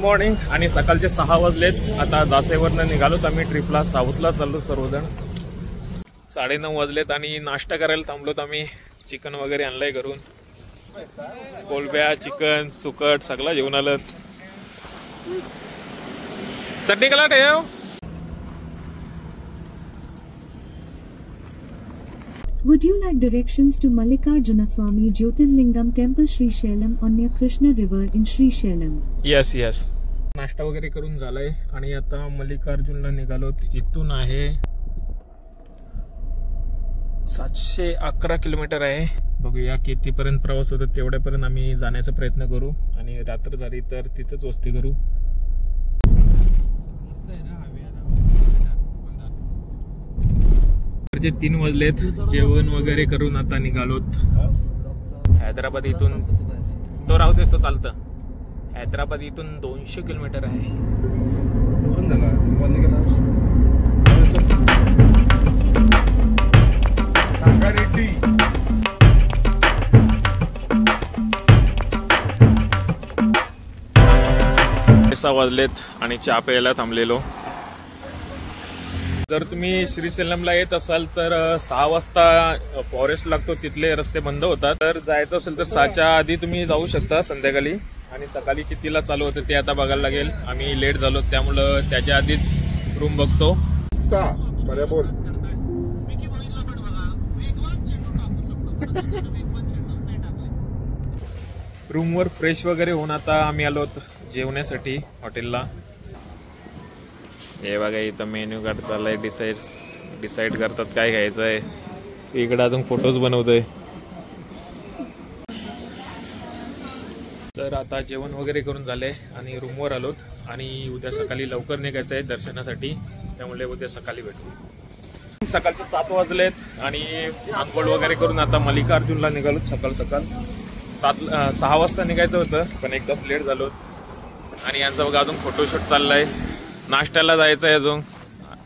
Morning आणि सकाळचे 6 वाजलेत। आता दासेवरनं निघालोत आम्ही ट्रिपला, साऊथला चाललो सर्वजण। 9:30 वाजलेत आणि नाश्ता करायला थांबलोत आम्ही। चिकन वगैरे आणलंय घरून, कोलब्या, चिकन, सुकट सगळं घेऊन आलं। चटणी कला ठेव। Would you like directions to Mallikarjunaswamy Jyotirlingam Temple Srisailam on near Krishna River in Srisailam? Yes, yes. नाश्ता वगैरे करून झालाय आणि आता मल्लिकार्जुनला निघालोत। इथून आहे 711 किलोमीटर आहे। बघूया कितीपर्यंत प्रवास होतो, तेवढ्यापर्यंत आम्ही जाण्याचा प्रयत्न करू आणि रात्र झाली तर तिथेच वस्ती करू। 3 वाजलेत, जेवण वगैरे करून आता निघालोत। हैदराबाद इथून तो राहू दे, तो चालतं। हैदराबाद इथून 200 किलोमीटर आहे। सांगारेड्डी 6 वाजलेत आणि चहा प्यायला थांबलेलो। जर तुम्ही श्रीशैलमला येत असाल तर 6 वाजता फॉरेस्ट लागतो, तिथले रस्ते बंद होतात। तर जायचं असेल तर 6च्या आधी तुम्ही जाऊ शकता संध्याकाळी। आणि सकाळी कितीला चालू होतं ते आता बघायला लागेल। आम्ही लेट झालो त्यामुळं त्याच्या आधीच रूम बघतो। रूमवर फ्रेश वगैरे होऊन आता आम्ही आलो जेवण्यासाठी हॉटेलला। हे बघा इथं मेन्यू कार्ड चाललाय, डिसाइड करतात काय घ्यायचं आहे। इकडे अजून फोटोज बनवतोय। तर आता जेवण वगैरे करून झाले आणि रूमवर आलोत आणि उद्या सकाळी लवकर निघायचं आहे दर्शनासाठी, त्यामुळे उद्या सकाळी भेटू। सकाळचे 7 वाजलेत आणि आंघोळ वगैरे करून आता मल्लिकार्जुनला निघालोत। सकाळ 6 वाजता निघायचं होतं पण एक तास लेट झालो आणि यांचा बघा अजून फोटोशूट चाललाय। नाश्त्याला जायचं आहे अजून,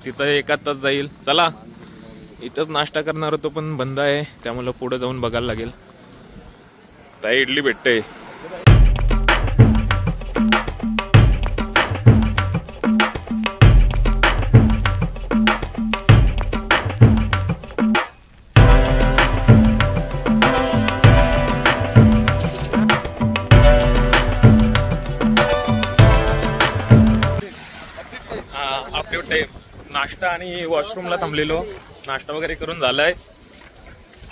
तिथं 1 तास जाईल। चला, इथंच नाश्ता करणार होतो पण बंद आहे, त्यामुळे पुढे जाऊन बघायला लागेल। ताई इडली भेटते। नाश्ता आणि वॉशरूमला थांबलेलो, नाश्ता वगैरे करून झालाय।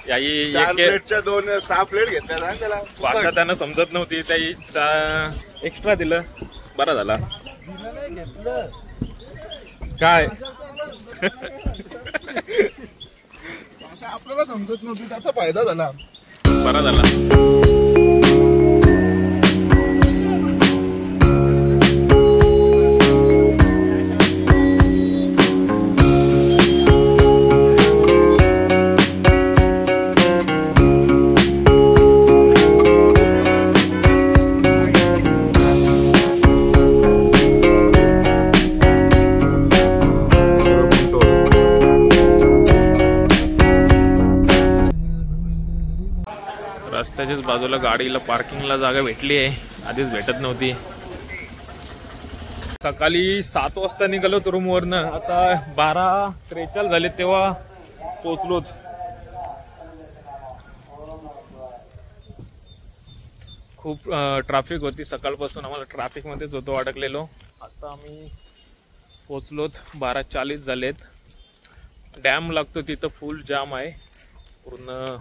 याही 6 प्लेट घेतल्या ना त्याला, भाषा त्यांना समजत नव्हती, त्याही एक्स्ट्रा दिलं, बरा झाला। काय भाषा आपल्याला समजत नव्हती, त्याचा फायदा झाला, बरा झाला। रस्त्याच्याच बाजूला गाडीला पार्किंगला जागा भेटली आहे, आधीच भेटत नव्हती। सकाळी 7 वाजता निघालो रूमवरनं, आता 12:43 झाले तेव्हा पोहोचलोत। खूप ट्रॅफिक होती सकाळपासून, आम्हाला ट्रॅफिक मध्येच होतो अडकलेलो। आता आम्ही पोहोचलोत, 12:40 झालेत। डॅम लागतो तिथं, फुल जाम आहे, पूर्ण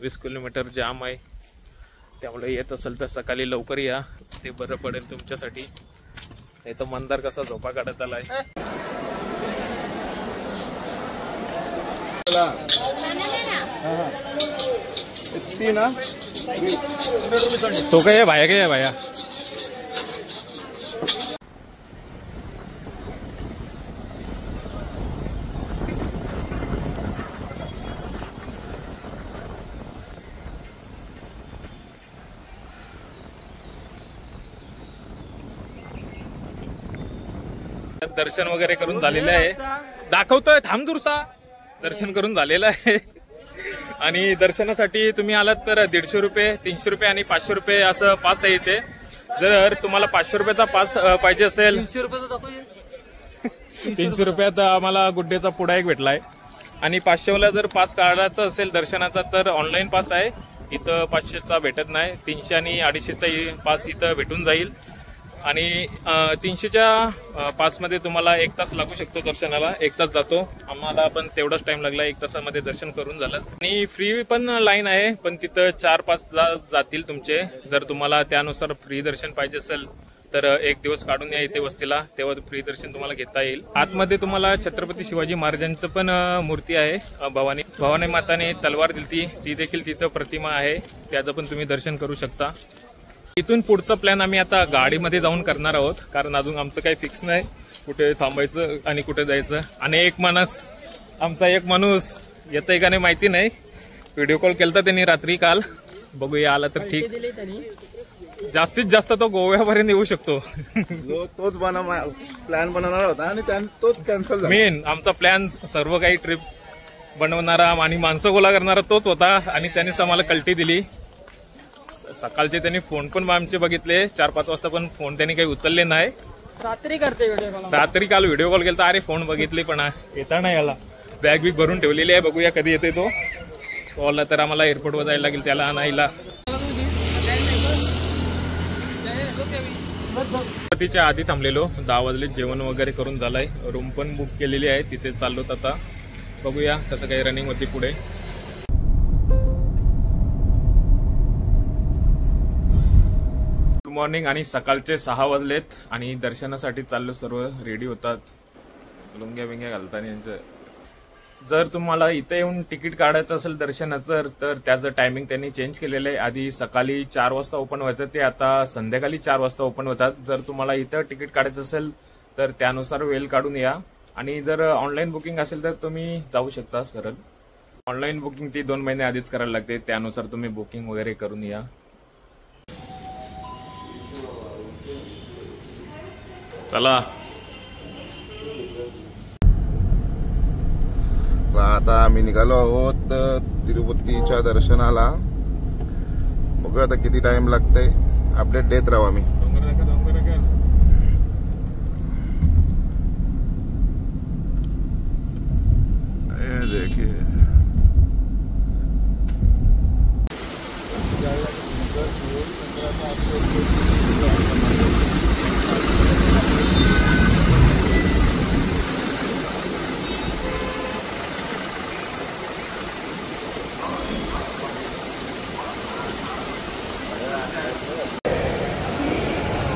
20 किलोमीटर जाम आहे, त्यामुळे येत असेल तर सकाळी लवकर या, ते बरं पडेल तुमच्यासाठी। नाही तर मंदार कसा झोपा काढत आलाय। तो काय भाया, काय भाया दर्शन वगैरे करून झालेलं आहे, दाखवतोय थांब दुरसा। दर्शन करून झालेलं आहे आणि दर्शनासाठी तुम्ही आलात तर 150 रुपये, 300 रुपये आणि 500 रुपये असं पास आहे इथे। जर तुम्हाला 500 रुपयाचा पास पाहिजे असेल 300 रुपयात आम्हाला गुड्डेचा पुडा एक भेटलाय. आणि 500 जर पास काढायचा असेल दर्शनाचा तर ऑनलाईन पास आहे. इथं 500चा भेटत नाही. 300 आणि 250चा पास इथं भेटून जाईल. आणि 300च्या पासमध्ये तुम्हाला 1 तास लागू शकतो दर्शनाला. 1 तास जातो. आम्हाला पण तेवढाच टाइम लागला. 1 तासामध्ये दर्शन करून झालं. आणि फ्री पण लाईन आहे, पण तिथं 4-5 जातील तुमचे. जर तुम्हाला त्यानुसार फ्री दर्शन पाहिजे असेल तर 1 दिवस काढून या इथे वस्तीला, तेव्हा फ्री दर्शन तुम्हाला घेता येईल. आतमध्ये तुम्हाला छत्रपती शिवाजी महाराजांचं पण मूर्ती आहे. भवानी माताने तलवार दिलती ती देखील तिथं प्रतिमा आहे. त्याचं पण तुम्ही दर्शन करू शकता. इथून पुढचा प्लॅन आम्ही आता गाडीमध्ये जाऊन करणार आहोत, कारण अजून आमचं काही फिक्स नाही कुठे थांबायचं आणि कुठे जायचं. आणि आमचा एक माणूस येतंय का नाही माहिती नाही. व्हिडिओ कॉल केलता त्यांनी रात्री काल. बघूया आला तर ठीक. जास्तीत जास्त तो गोव्यापर्यंत येऊ शकतो. तोच प्लॅन बनवणार होता आणि तोच कॅन्सल झाला. मेन आमचा प्लॅन सर्व काही ट्रिप बनवणारा आणि माणसं गोळा करणारा तोच होता. आणि त्यांनीच आम्हाला कल्टी दिली. सकाळचे त्यांनी फोन पण आमचे बघितले 4-5 वाजता, पण फोन त्यांनी काही उचलले नाही. रात्री काल व्हिडिओ कॉल केला. अरे फोन बघितले पण येता नाही याला. बॅग बिग भरून ठेवलेली आहे. बघूया कधी येते तो. आला तर आम्हाला एअरपोर्टवर जायला लागेल त्याला आणायला. तिच्या आधी थांबलेलो. 10 वाजले. जेवण वगैरे करून झालंय. रूम पण बुक केलेली आहे. तिथे चाललोत आता. बघूया कसं काही रनिंग होती पुढे. Good morning. आणि सकाळचे 6 वाजलेत आणि दर्शनासाठी चाललो. सर्व रेडी होतात लुंग्या बिंग्या घालताना. जर तुम्हाला इथे येऊन तिकीट काढायचं असेल दर्शनाचं तर त्याचं टायमिंग त्यांनी चेंज केलेलं आहे. आधी सकाळी 4 वाजता ओपन व्हायचं, ते आता संध्याकाळी 4 वाजता ओपन होतात. जर तुम्हाला इथं तिकीट काढायचं असेल तर त्यानुसार वेळ काढून या. आणि जर ऑनलाईन बुकिंग असेल तर तुम्ही जाऊ शकता सरळ. ऑनलाईन बुकिंग ती 2 महिने आधीच करायला लागते. त्यानुसार तुम्ही बुकिंग वगैरे करून या. चला आता आम्ही निघालो आहोत तिरुपतीच्या दर्शनाला. बघूया आता किती टाइम लागतंय. अपडेट देत राहू आम्ही. देखिए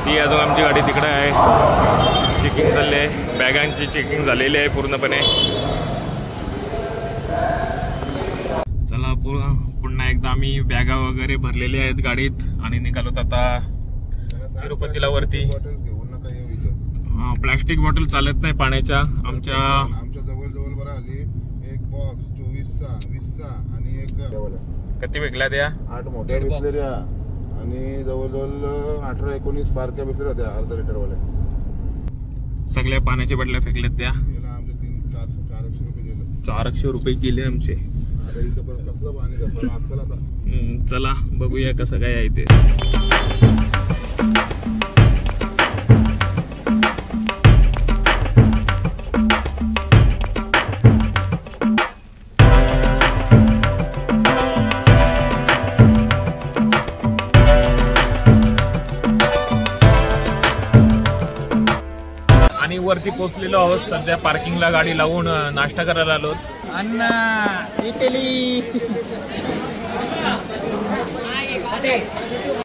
ती अजून आमची गाडी तिकडे आहे. चेकिंग चालली आहे. बॅगांची चेकिंग झालेली आहे पूर्णपणे. चला पुन्हा एकदा आम्ही बॅगा वगैरे भरलेल्या आहेत गाडीत आणि निघालोत आता तिरुपतीला वरती. प्लास्टिक बॉटल चालत नाही पाण्याच्या. आमच्या जवळ बरं आली. एक बॉक्स 24चा 20चा आणि एक किती विकल्या त्या 8 मोठ्या बिसलेल्या आणि जवळजवळ 18-19 बारक्या बिसलेल्या होत्या अर्धा लिटर वाल्या. सगळ्या पाण्याच्या बाटल्या फेकल्यात त्या. आमचे 400 रुपये गेले. 400 रुपये गेले आमचे. इथं परत कसलं पाणी कसं आजकाल आता. चला बघूया कसं काय आहे ते. आणि वरती पोहोचलेलो आहोत. सध्या पार्किंगला गाडी लावून नाश्ता करायला आलो. अण्णा इटली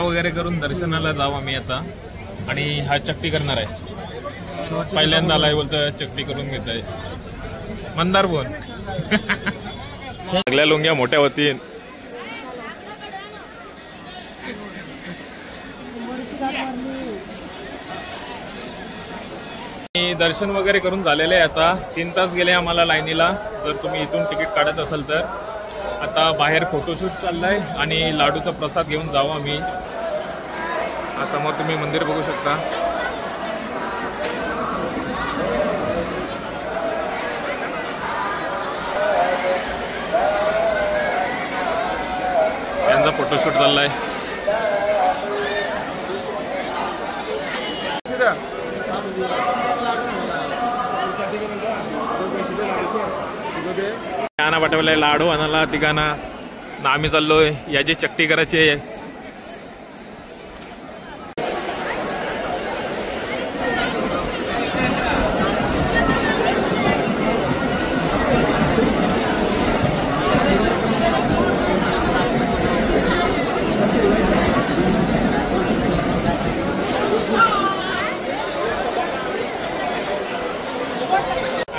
वगैरे करून दर्शनाला जाऊ आम्ही आता. आणि हा चक्टी करणार आहे. पहिल्यांदा आलाय बोलतं चक्टी करून घेत आहे. मंदार बोल. सगळ्या लुंग्या मोठ्या होतील. दर्शन वगैरे करून झालेले आहे. आता 3 तास गेले आम्हाला लाईनीला. जर तुम्ही इथून तिकीट काढत असाल तर. आता बाहेर फोटोशूट चाललाय आणि लाडूचा प्रसाद घेऊन जाऊ आम्ही. समोर तुम्ही मंदिर बघू शकता. यांचा फोटोशूट चाललाय. गाणं पाठवलंय लाडू आणायला तिघांना ना आम्ही चाललोय याची चक्टी करायची आहे.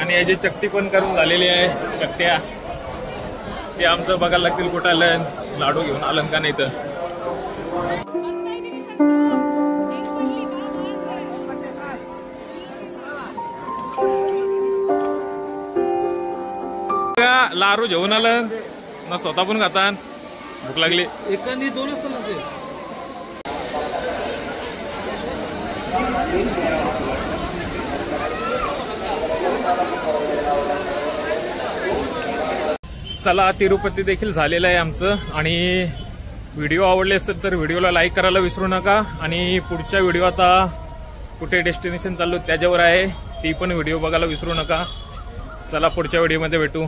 आणि याची चकटी पण करून झालेली आहे. चकट्या ते आमचं बघायला लागतील कुठं आलं लाडू घेऊन आलं का नाही तर. लाडू घेऊन आलं ना स्वतः पण खातात. भूक लागली. एकाने दोनच तर चला तिरुपती देखील झालेलं आहे आमचं. आणि व्हिडिओ आवडले असेल तर व्हिडिओला लाईक करायला विसरू नका. आणि पुढच्या व्हिडिओ आता कुठे डेस्टिनेशन चाललो त्याच्यावर आहे ती पण व्हिडिओ बघायला विसरू नका. चला पुढच्या व्हिडिओमध्ये भेटू.